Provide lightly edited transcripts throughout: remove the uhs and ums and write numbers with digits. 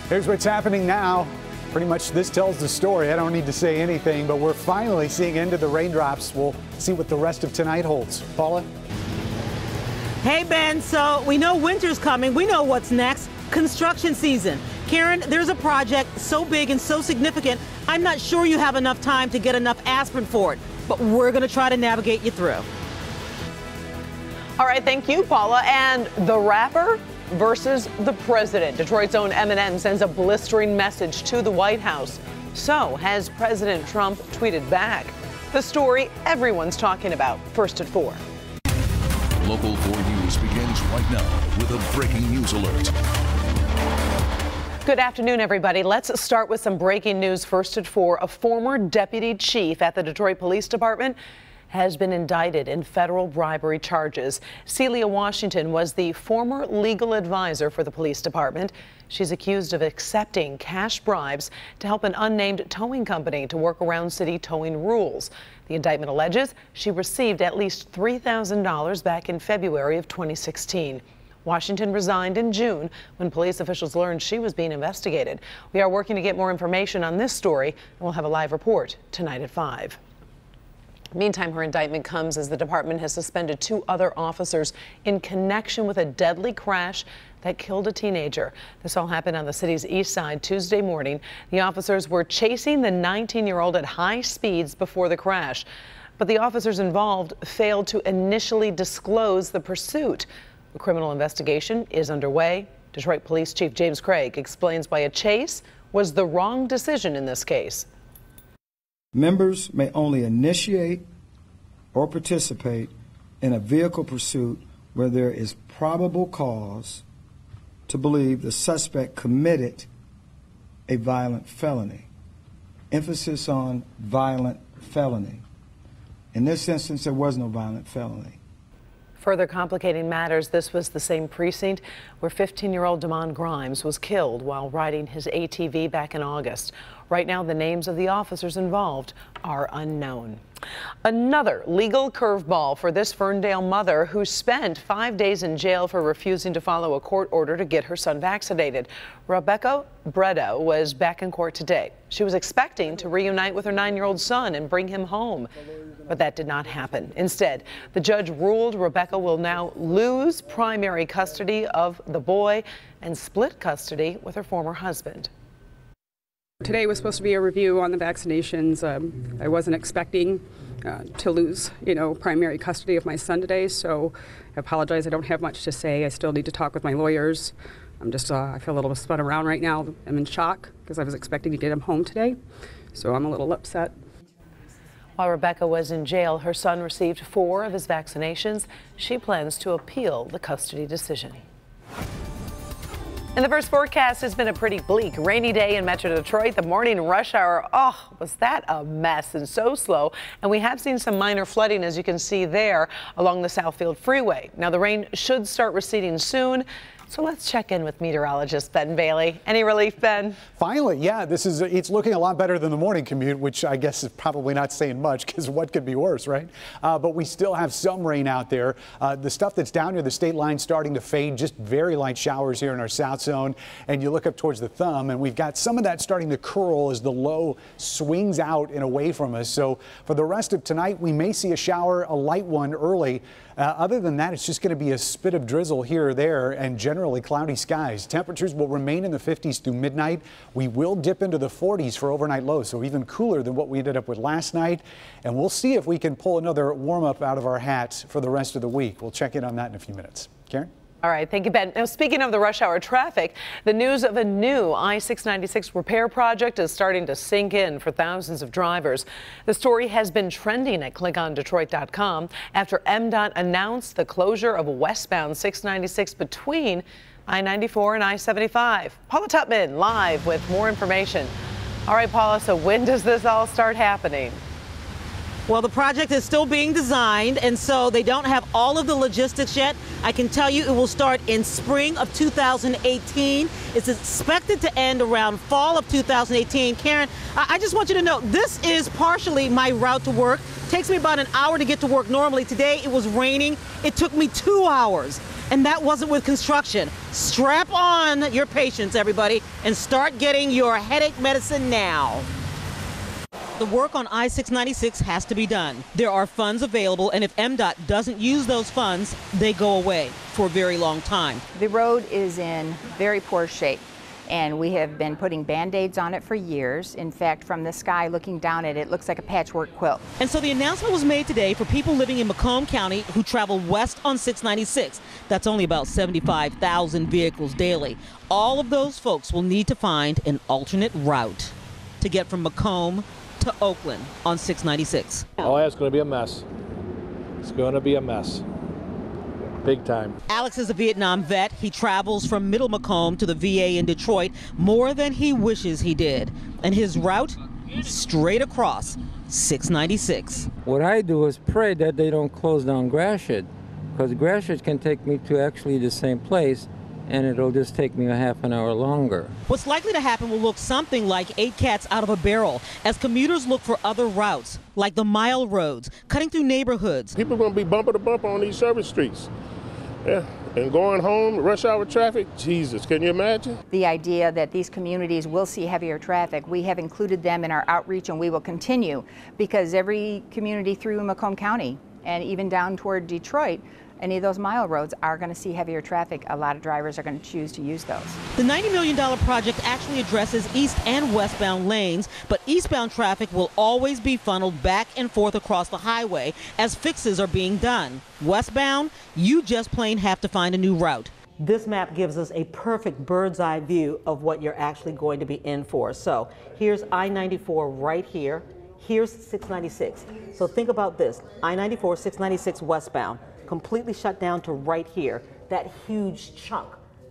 Here's what's happening now. Pretty much this tells the story. I don't need to say anything, but we're finally seeing into the raindrops. We'll see what the rest of tonight holds. Paula? Hey, Ben, so we know winter's coming. We know what's next. Construction season. Karen, there's a project so big and so significant, I'm not sure you have enough time to get enough aspirin for it, but we're going to try to navigate you through. All right, thank you, Paula. And the rapper versus the president. Detroit's own Eminem sends a blistering message to the White House. So has President Trump tweeted back. The story everyone's talking about, first at 4. Local 4 News begins right now with a breaking news alert. Good afternoon, everybody. Let's start with some breaking news first at 4. A former deputy chief at the Detroit Police Department has been indicted in federal bribery charges. Celia Washington was the former legal advisor for the police department. She's accused of accepting cash bribes to help an unnamed towing company to work around city towing rules. The indictment alleges she received at least $3,000 back in February of 2016. Washington resigned in June when police officials learned she was being investigated. We are working to get more information on this story, and we'll have a live report tonight at 5. Meantime, her indictment comes as the department has suspended 2 other officers in connection with a deadly crash that killed a teenager. This all happened on the city's east side Tuesday morning. The officers were chasing the 19-year-old at high speeds before the crash, but the officers involved failed to initially disclose the pursuit. A criminal investigation is underway. Detroit Police Chief James Craig explains why a chase was the wrong decision in this case. Members may only initiate or participate in a vehicle pursuit where there is probable cause to believe the suspect committed a violent felony. Emphasis on violent felony. In this instance, there was no violent felony. Further complicating matters, this was the same precinct where 15-year-old Damon Grimes was killed while riding his ATV back in August. Right now, the names of the officers involved are unknown. Another legal curveball for this Ferndale mother who spent 5 days in jail for refusing to follow a court order to get her son vaccinated. Rebecca Breda was back in court today. She was expecting to reunite with her 9-year-old son and bring him home, but that did not happen. Instead, the judge ruled Rebecca will now lose primary custody of the boy and split custody with her former husband. Today was supposed to be a review on the vaccinations. I wasn't expecting to lose, primary custody of my son today, so I apologize. I don't have much to say. I still need to talk with my lawyers. I feel a little spun around right now. I'm in shock because I was expecting to get him home today, so I'm a little upset. While Rebecca was in jail, her son received 4 of his vaccinations. She plans to appeal the custody decision. And the first forecast has been a pretty bleak, rainy day in Metro Detroit. The morning rush hour, was that a mess and so slow. And we have seen some minor flooding, as you can see there, along the Southfield Freeway. Now, the rain should start receding soon. So let's check in with meteorologist Ben Bailey. Any relief, Ben? Finally, yeah, it's looking a lot better than the morning commute, which I guess is probably not saying much because what could be worse, right? But we still have some rain out there. The stuff that's down near the state line starting to fade, just very light showers here in our south zone. And you look up towards the thumb and we've got some of that starting to curl as the low swings out and away from us. So for the rest of tonight, we may see a shower, a light one early. Other than that, it's just going to be a spit of drizzle here or there and generally cloudy skies. Temperatures will remain in the 50s through midnight. We will dip into the 40s for overnight lows, so even cooler than what we ended up with last night. And we'll see if we can pull another warm up out of our hat for the rest of the week. We'll check in on that in a few minutes. Karen? All right, thank you, Ben. Now, speaking of the rush hour traffic, the news of a new I-696 repair project is starting to sink in for thousands of drivers. The story has been trending at clickondetroit.com after MDOT announced the closure of westbound 696 between I-94 and I-75. Paula Tutman live with more information. All right, Paula, so when does this all start happening? Well, the project is still being designed, and so they don't have all of the logistics yet. I can tell you it will start in spring of 2018. It's expected to end around fall of 2018. Karen, I just want you to know this is partially my route to work. It takes me about an hour to get to work normally. Today it was raining. It took me 2 hours. And that wasn't with construction. Strap on your patience, everybody, and start getting your headache medicine now. The work on I-696 has to be done. There are funds available, and if MDOT doesn't use those funds, they go away for a very long time. The road is in very poor shape, and we have been putting Band-Aids on it for years. In fact, from the sky looking down at it, it looks like a patchwork quilt. And so the announcement was made today for people living in Macomb County who travel west on 696. That's only about 75,000 vehicles daily. All of those folks will need to find an alternate route to get from Macomb to Oakland on 696. Oh, it's going to be a mess. It's going to be a mess. Big time. Alex is a Vietnam vet. He travels from Middle Macomb to the VA in Detroit more than he wishes he did. And his route, straight across 696. What I do is pray that they don't close down Gratiot, because Gratiot can take me to actually the same place, and it'll just take me a half an hour longer. What's likely to happen will look something like 8 cats out of a barrel as commuters look for other routes, like the mile roads, cutting through neighborhoods. People are going to be bumper to bumper on these service streets. Yeah, and going home, rush hour traffic, Jesus, can you imagine? The idea that these communities will see heavier traffic, we have included them in our outreach, and we will continue, because every community through Macomb County and even down toward Detroit, any of those mile roads are going to see heavier traffic. A lot of drivers are going to choose to use those. The $90 million project actually addresses east and westbound lanes, but eastbound traffic will always be funneled back and forth across the highway as fixes are being done. Westbound, you just plain have to find a new route. This map gives us a perfect bird's eye view of what you're actually going to be in for. So here's I-94 right here. Here's 696. So think about this, I-94, 696 westbound, completely shut down to right here. That huge chunk,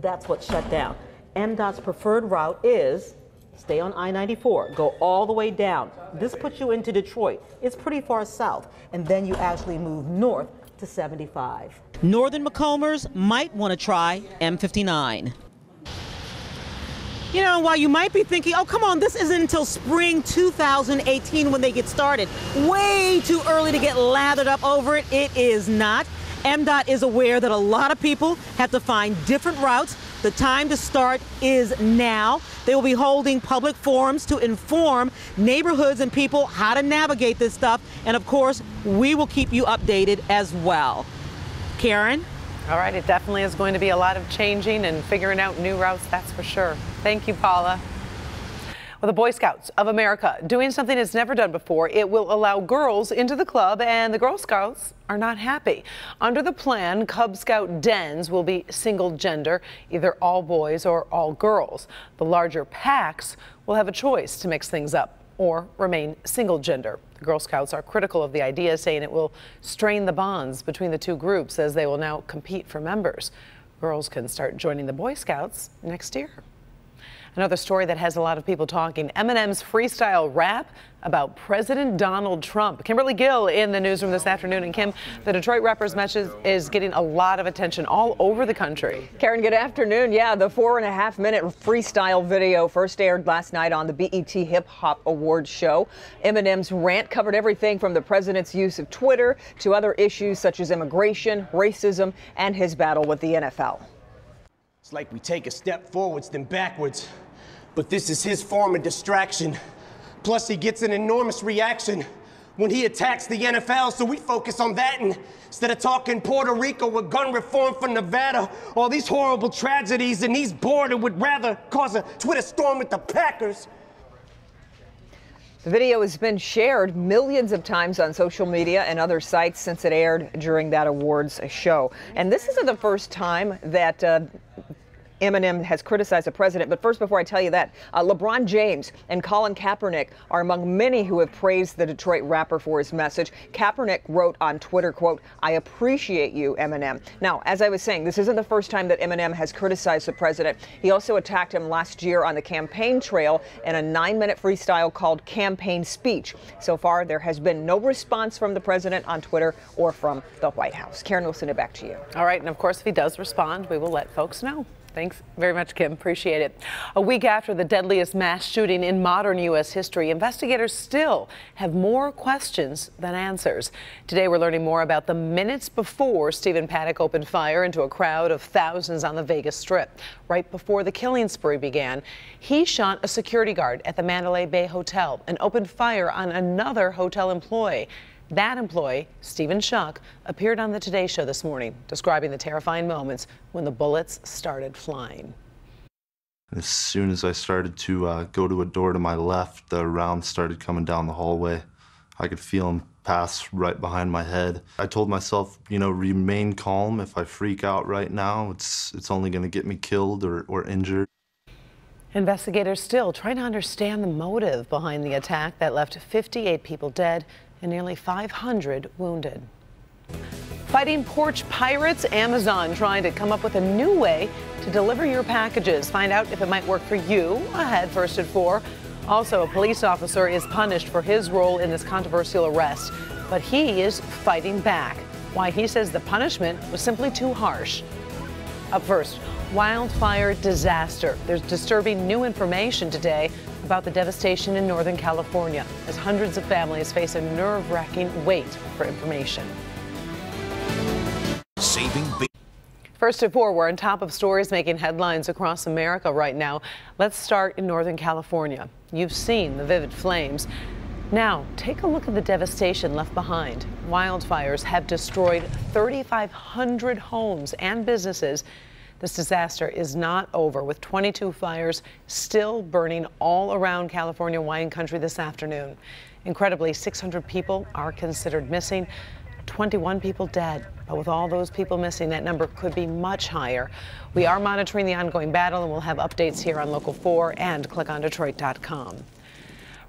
that's what's shut down. MDOT's preferred route is stay on I-94, go all the way down. This puts you into Detroit. It's pretty far south, and then you actually move north to 75. Northern Macombers might want to try M59. You know, while you might be thinking, oh, come on, this isn't until spring 2018 when they get started. Way too early to get lathered up over it. It is not. MDOT is aware that a lot of people have to find different routes. The time to start is now. They will be holding public forums to inform neighborhoods and people how to navigate this stuff. And of course, we will keep you updated as well. Karen? All right, it definitely is going to be a lot of changing and figuring out new routes, that's for sure. Thank you, Paula. Well, the Boy Scouts of America doing something it's never done before. It will allow girls into the club, and the Girl Scouts are not happy. Under the plan, Cub Scout dens will be single gender, either all boys or all girls. The larger packs will have a choice to mix things up or remain single gender. The Girl Scouts are critical of the idea, saying it will strain the bonds between the two groups as they will now compete for members. Girls can start joining the Boy Scouts next year. Another story that has a lot of people talking, Eminem's freestyle rap about President Donald Trump. Kimberly Gill in the newsroom this afternoon. And Kim, the Detroit rapper's message is getting a lot of attention all over the country. Karen, good afternoon. Yeah, the 4.5-minute freestyle video first aired last night on the BET Hip Hop Awards show. Eminem's rant covered everything from the president's use of Twitter to other issues such as immigration, racism, and his battle with the NFL. It's like we take a step forwards then backwards, but this is his form of distraction. Plus he gets an enormous reaction when he attacks the NFL, so we focus on that instead of talking Puerto Rico with gun reform for Nevada, all these horrible tragedies, and he's bored and would rather cause a Twitter storm with the Packers. The video has been shared millions of times on social media and other sites since it aired during that awards show. And this isn't the first time that Eminem has criticized the president. But first, before I tell you that, LeBron James and Colin Kaepernick are among many who have praised the Detroit rapper for his message. Kaepernick wrote on Twitter, quote, "I appreciate you, Eminem." Now, as I was saying, this isn't the first time that Eminem has criticized the president. He also attacked him last year on the campaign trail in a 9-minute freestyle called Campaign Speech. So far, there has been no response from the president on Twitter or from the White House. Karen, we'll send it back to you. All right, and of course, if he does respond, we will let folks know. Thanks very much, Kim. Appreciate it. A week after the deadliest mass shooting in modern U.S. history, investigators still have more questions than answers. Today, we're learning more about the minutes before Stephen Paddock opened fire into a crowd of thousands on the Vegas Strip. Right before the killing spree began, he shot a security guard at the Mandalay Bay Hotel and opened fire on another hotel employee. That employee, Stephen Schuck, appeared on the Today Show this morning, describing the terrifying moments when the bullets started flying. As soon as I started to go to a door to my left, the rounds started coming down the hallway. I could feel them pass right behind my head. I told myself, you know, remain calm. If I freak out right now, it's only going to get me killed or injured. Investigators still trying to understand the motive behind the attack that left 58 people dead and nearly 500 wounded. Fighting porch pirates, Amazon trying to come up with a new way to deliver your packages. Find out if it might work for you ahead first at 4. Also, a police officer is punished for his role in this controversial arrest, but he is fighting back. Why he says the punishment was simply too harsh. Up first, wildfire disaster. There's disturbing new information today about the devastation in Northern California as hundreds of families face a nerve-wracking wait for information. First at 4, we're on top of stories making headlines across America right now. Let's start in Northern California. You've seen the vivid flames. Now, take a look at the devastation left behind. Wildfires have destroyed 3,500 homes and businesses. This disaster is not over, with 22 fires still burning all around California wine country this afternoon. Incredibly, 600 people are considered missing, 21 people dead. But with all those people missing, that number could be much higher. We are monitoring the ongoing battle, and we'll have updates here on Local 4 and clickondetroit.com.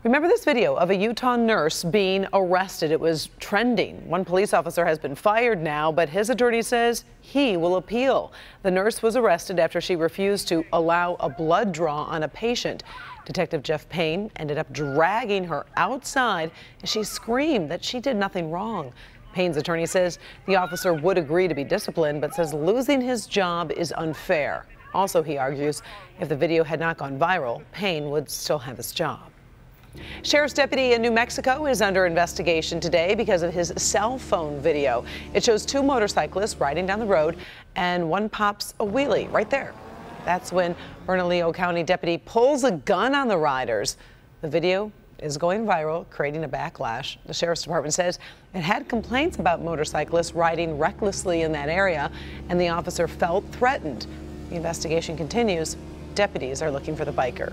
Remember this video of a Utah nurse being arrested? It was trending. One police officer has been fired now, but his attorney says he will appeal. The nurse was arrested after she refused to allow a blood draw on a patient. Detective Jeff Payne ended up dragging her outside as she screamed that she did nothing wrong. Payne's attorney says the officer would agree to be disciplined, but says losing his job is unfair. Also, he argues if the video had not gone viral, Payne would still have his job. Sheriff's deputy in New Mexico is under investigation today because of his cell phone video. It shows 2 motorcyclists riding down the road and one pops a wheelie right there. That's when Bernalillo County deputy pulls a gun on the riders. The video is going viral, creating a backlash. The Sheriff's Department says it had complaints about motorcyclists riding recklessly in that area, and the officer felt threatened. The investigation continues. Deputies are looking for the biker.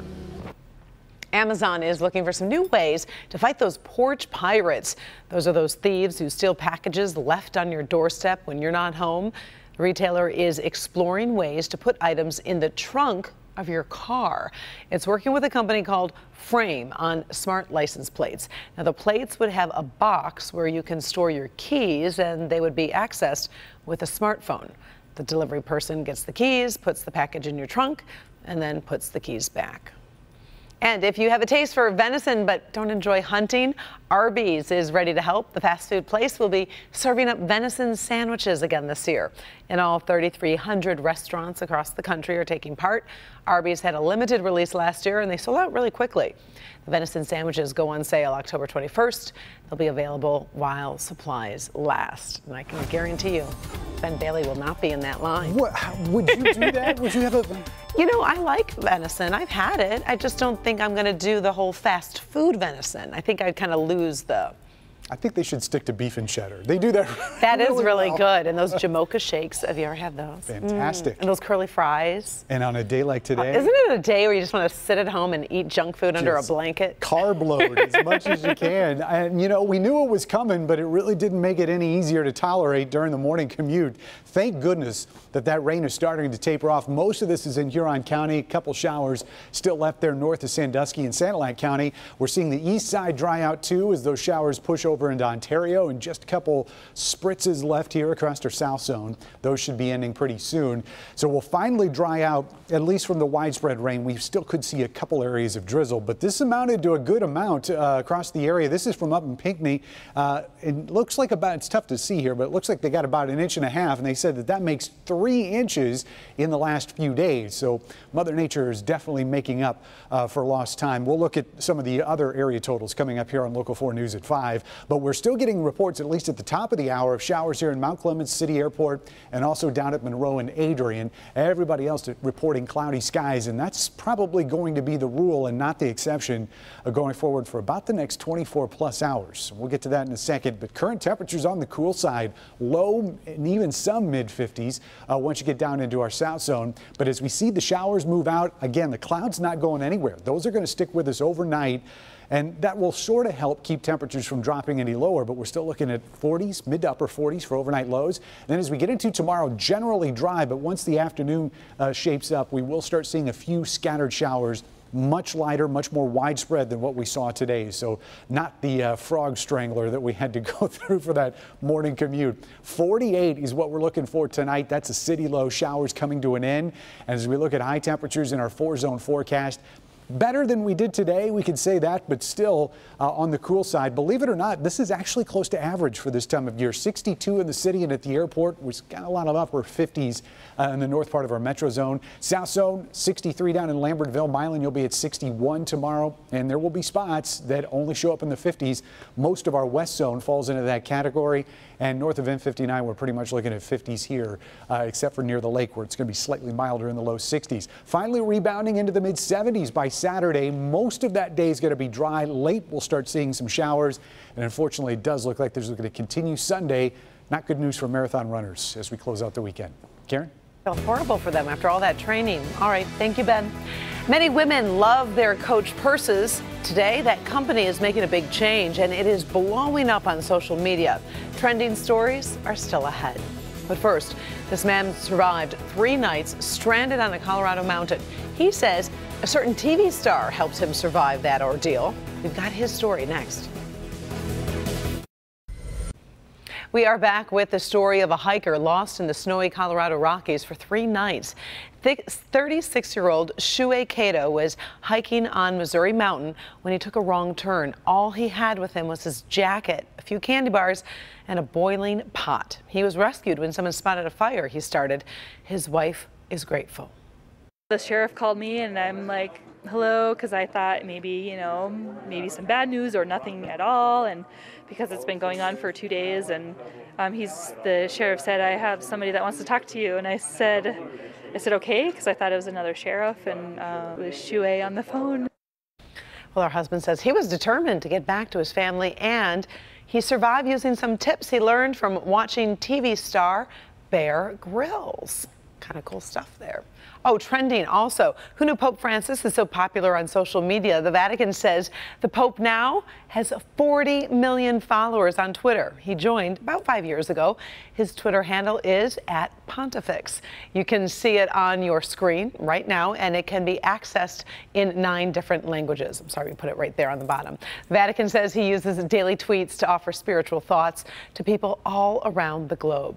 Amazon is looking for some new ways to fight those porch pirates. Those are those thieves who steal packages left on your doorstep when you're not home. The retailer is exploring ways to put items in the trunk of your car. It's working with a company called Frame on smart license plates. Now, the plates would have a box where you can store your keys, and they would be accessed with a smartphone. The delivery person gets the keys, puts the package in your trunk, and then puts the keys back. And if you have a taste for venison but don't enjoy hunting, Arby's is ready to help. The fast food place will be serving up venison sandwiches again this year. In all, 3,300 restaurants across the country are taking part. Arby's had a limited release last year, and they sold out really quickly. The venison sandwiches go on sale October 21st. They'll be available while supplies last. And I can guarantee you, Ben Bailey will not be in that line. What, would you do that? Would you have a... You know, I like venison. I've had it. I just don't think I'm going to do the whole fast food venison. I think I'd kind of lose the... I think they should stick to beef and cheddar. They do that That is really good. And those Jamocha shakes, have you ever had those? Fantastic. And those curly fries. And on a day like today. Isn't it a day where you just want to sit at home and eat junk food under a blanket? Carb load as much as you can. And, you know, we knew it was coming, but it really didn't make it any easier to tolerate during the morning commute. Thank goodness that rain is starting to taper off. Most of this is in Huron County. A couple showers still left there north of Sandusky and Sanilac County. We're seeing the east side dry out, too, as those showers push over over into Ontario and just a couple spritzes left here across our south zone. Those should be ending pretty soon. So we'll finally dry out, at least from the widespread rain. We still could see a couple areas of drizzle, but this amounted to a good amount across the area. This is from up in Pinckney. It looks like it's tough to see here, but it looks like they got about 1.5 inches, and they said that makes 3 inches in the last few days. So Mother Nature is definitely making up for lost time. We'll look at some of the other area totals coming up here on Local 4 News at 5, but we're still getting reports, at least at the top of the hour, of showers here in Mount Clemens City Airport and also down at Monroe and Adrian. Everybody else reporting cloudy skies, and that's probably going to be the rule and not the exception going forward for about the next 24+ hours. We'll get to that in a second, but current temperatures on the cool side, low and even some mid-50s once you get down into our south zone. But as we see the showers move out, again, the clouds not going anywhere. Those are going to stick with us overnight, and that will sort of help keep temperatures from dropping any lower, but we're still looking at 40s, mid to upper 40s for overnight lows. And then as we get into tomorrow, generally dry, but once the afternoon shapes up, we will start seeing a few scattered showers, much lighter, much more widespread than what we saw today. So not the frog strangler that we had to go through for that morning commute. 48 is what we're looking for tonight. That's a city low, showers coming to an end. And as we look at high temperatures in our 4-zone forecast, better than we did today, we could say that, but still on the cool side. Believe it or not, this is actually close to average for this time of year. 62 in the city and at the airport. We've got a lot of upper 50s in the north part of our metro zone. South zone, 63 down in Lambertville. Milan, you'll be at 61 tomorrow, and there will be spots that only show up in the 50s. Most of our west zone falls into that category, and north of M59, we're pretty much looking at 50s here, except for near the lake where it's going to be slightly milder in the low 60s. Finally rebounding into the mid 70s by Saturday. Most of that day is going to be dry. Late we'll start seeing some showers, and unfortunately it does look like there's going to continue Sunday. Not good news for marathon runners as we close out the weekend. Karen? Felt horrible for them after all that training. All right, thank you, Ben. Many women love their Coach purses. Today, that company is making a big change, and it is blowing up on social media. Trending stories are still ahead. But first, this man survived 3 nights stranded on a Colorado mountain. He says a certain TV star helped him survive that ordeal. We've got his story next. We are back with the story of a hiker lost in the snowy Colorado Rockies for 3 nights. 36-year-old Shuei Kato was hiking on Missouri Mountain when he took a wrong turn. All he had with him was his jacket, a few candy bars, and a boiling pot. He was rescued when someone spotted a fire he started. His wife is grateful. The sheriff called me and I'm like, hello, because I thought maybe, maybe some bad news or nothing at all, and because it's been going on for 2 days, and the sheriff said, I have somebody that wants to talk to you, and I said okay, because I thought it was another sheriff, and it was Shuei on the phone. Well, her husband says he was determined to get back to his family, and he survived using some tips he learned from watching TV star Bear Grylls. Kind of cool stuff there. Oh, trending also. Who knew Pope Francis is so popular on social media? The Vatican says the Pope now has 40 million followers on Twitter. He joined about 5 years ago. His Twitter handle is @Pontifex. You can see it on your screen right now, and it can be accessed in 9 different languages. I'm sorry, we put it right there on the bottom. The Vatican says he uses daily tweets to offer spiritual thoughts to people all around the globe.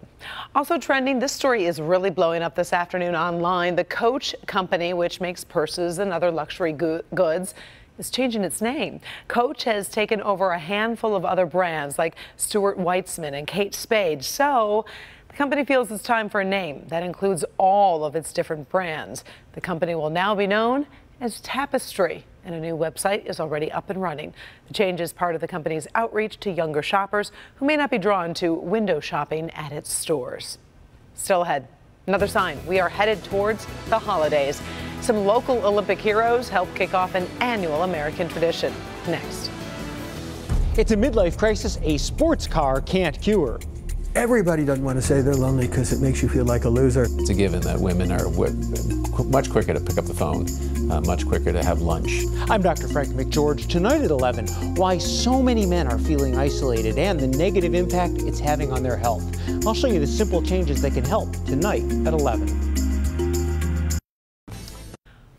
Also trending, this story is really blowing up this afternoon online. The Coach company, which makes purses and other luxury goods, is changing its name. Coach has taken over a handful of other brands like Stuart Weitzman and Kate Spade. So the company feels it's time for a name that includes all of its different brands. The company will now be known as Tapestry, and a new website is already up and running. The change is part of the company's outreach to younger shoppers who may not be drawn to window shopping at its stores. Still ahead, another sign we are headed towards the holidays. Some local Olympic heroes help kick off an annual American tradition. Next. It's a midlife crisis a sports car can't cure. Everybody doesn't want to say they're lonely because it makes you feel like a loser. It's a given that women are much quicker to pick up the phone, much quicker to have lunch. I'm Dr. Frank McGeorge. Tonight at 11, why so many men are feeling isolated and the negative impact it's having on their health. I'll show you the simple changes that can help tonight at 11.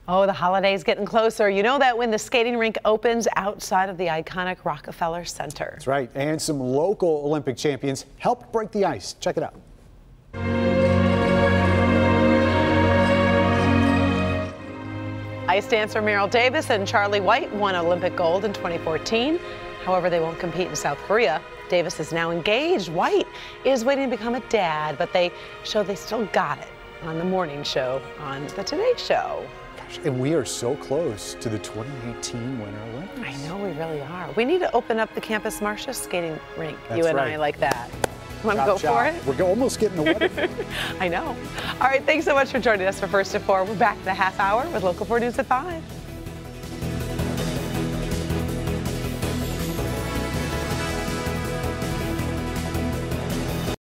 Oh, the holiday's getting closer. You know that when the skating rink opens outside of the iconic Rockefeller Center. That's right. And some local Olympic champions helped break the ice. Check it out. Ice dancer Meryl Davis and Charlie White won Olympic gold in 2014. However, they won't compete in South Korea. Davis is now engaged. White is waiting to become a dad, but they show they still got it on the morning show on the Today Show. And we are so close to the 2018 Winter Olympics. I know we really are. We need to open up the Campus Martia skating rink, That's you and right. I, like that. Want to Chop, go chop. for it? We're almost getting the weather. I know. All right, thanks so much for joining us for First at 4. We're back in a half hour with Local 4 News at 5.